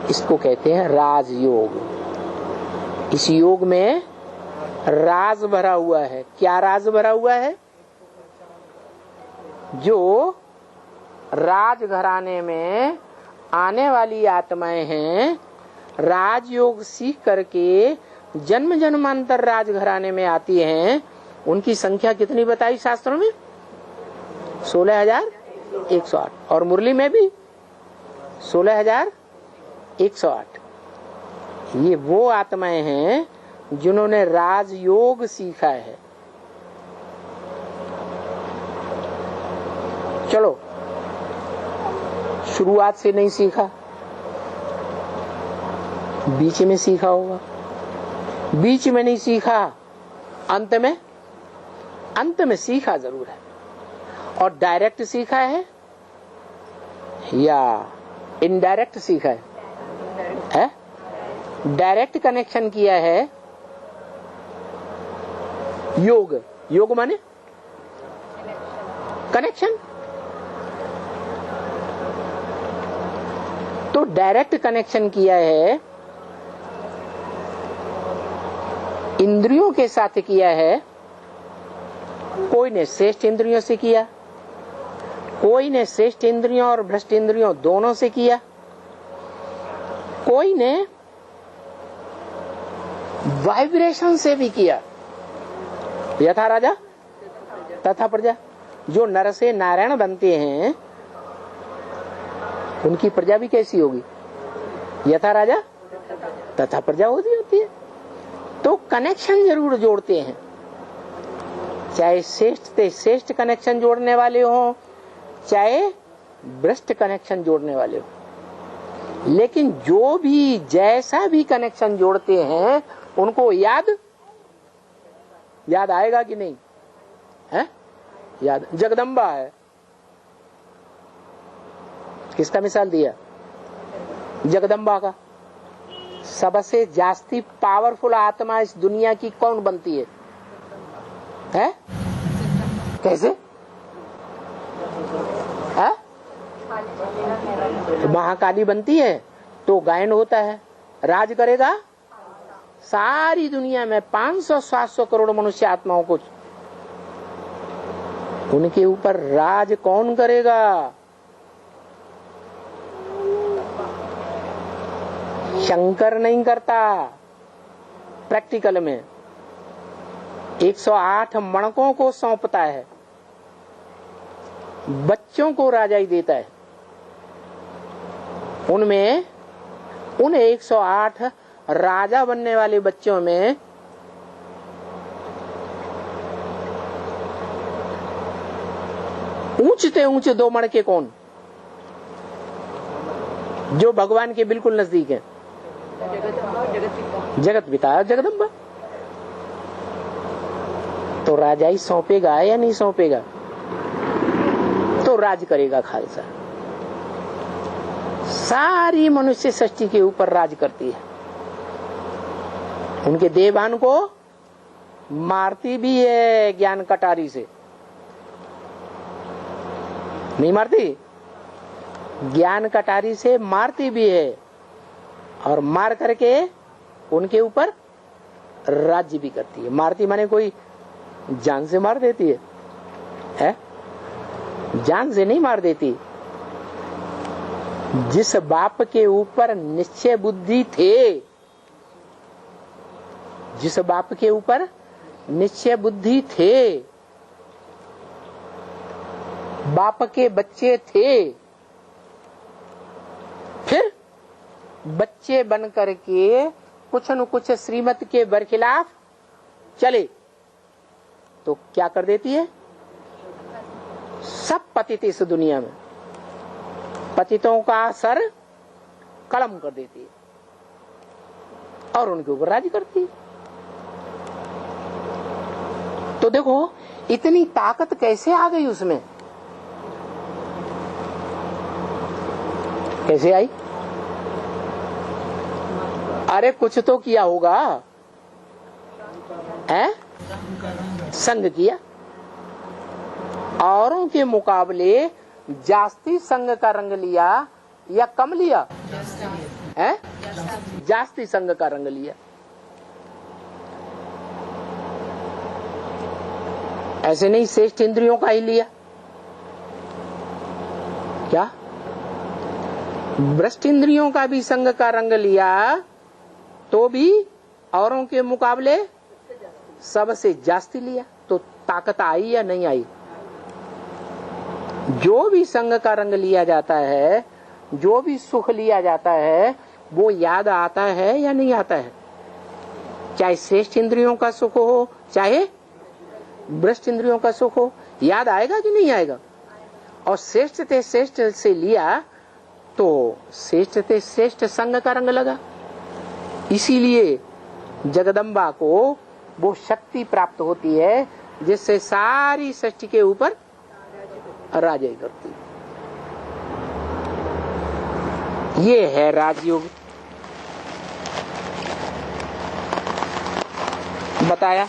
इसको कहते हैं राजयोग। इस योग में राज भरा हुआ है। क्या राज भरा हुआ है? जो राजघराने में आने वाली आत्माएं हैं, राजयोग सीख करके जन्म जन्मांतर राजघराने में आती हैं, उनकी संख्या कितनी बताई शास्त्रों में? 16,108। और मुरली में भी 16,108। ये वो आत्माएं हैं जिन्होंने राजयोग सीखा है। चलो, शुरुआत से नहीं सीखा, बीच में सीखा होगा, बीच में नहीं सीखा, अंत में सीखा जरूर है। और डायरेक्ट सीखा है या इनडायरेक्ट सीखा है? डायरेक्ट कनेक्शन किया है। योग माने कनेक्शन। तो डायरेक्ट कनेक्शन किया है, इंद्रियों के साथ किया है। कोई ने श्रेष्ठ इंद्रियों से किया, कोई ने श्रेष्ठ इंद्रियों और भ्रष्ट इंद्रियों दोनों से किया, कोई ने वाइब्रेशन से भी किया। यथा राजा तथा प्रजा। जो नर से नारायण बनते हैं उनकी प्रजा भी कैसी होगी? यथा राजा तथा प्रजा होती है। तो कनेक्शन जरूर जोड़ते हैं, चाहे श्रेष्ठ से श्रेष्ठ कनेक्शन जोड़ने वाले हो, चाहे भ्रष्ट कनेक्शन जोड़ने वाले हो। लेकिन जो भी जैसा भी कनेक्शन जोड़ते हैं उनको याद आएगा कि नहीं है? याद। जगदम्बा है, किसका मिसाल दिया? जगदम्बा का। सबसे जास्ती पावरफुल आत्मा इस दुनिया की कौन बनती है? कैसे है? महाकाली बनती है तो गायन होता है, राज करेगा सारी दुनिया में 500-700 करोड़ मनुष्य आत्माओं को। उनके ऊपर राज कौन करेगा? शंकर नहीं करता। प्रैक्टिकल में 108 मणकों को सौंपता है, बच्चों को राजाई देता है। उनमें उन 108 राजा बनने वाले बच्चों में ऊंचते ऊंचे 2 मणके कौन? जो भगवान के बिल्कुल नजदीक है। जगत पिता जगदम्बा। तो राजाई सौंपेगा या नहीं सौंपेगा? तो राज करेगा खालसा। सारी मनुष्य सृष्टि के ऊपर राज करती है। उनके देवान को मारती भी है ज्ञान कटारी से। नहीं मारती? ज्ञान कटारी से मारती भी है, और मार करके उनके ऊपर राज्य भी करती है। मारती माने कोई जान से मार देती है? जान से नहीं मार देती। जिस बाप के ऊपर निश्चय बुद्धि थे, जिस बाप के ऊपर निश्चय बुद्धि थे, बाप के बच्चे थे, फिर बच्चे बन करके कुछ न कुछ श्रीमत के बरखिलाफ चले तो क्या कर देती है? सब पतित इस दुनिया में पतितों का सर कलम कर देती है और उनके ऊपर राज करती है। तो देखो इतनी ताकत कैसे आ गई उसमें? कैसे आई? अरे कुछ तो किया होगा, है? संग किया। औरों के मुकाबले जास्ती संग का रंग लिया या कम लिया? है? जास्ती संग का रंग लिया। ऐसे नहीं श्रेष्ठ इंद्रियों का ही लिया क्या, भ्रष्ट इंद्रियों का भी संग का रंग लिया तो भी औरों के मुकाबले सबसे जास्ती लिया, तो ताकत आई या नहीं आई। जो भी संग का रंग लिया जाता है, जो भी सुख लिया जाता है, वो याद आता है या नहीं आता है। चाहे श्रेष्ठ इंद्रियों का सुख हो, चाहे भ्रष्ट इंद्रियों का सुख हो, याद आएगा कि नहीं आएगा। और श्रेष्ठ ते श्रेष्ठ से लिया तो श्रेष्ठ ते श्रेष्ठ संग का रंग लगा। इसीलिए जगदम्बा को वो शक्ति प्राप्त होती है जिससे सारी सृष्टि के ऊपर राज करती। ये है राजयोग। बताया।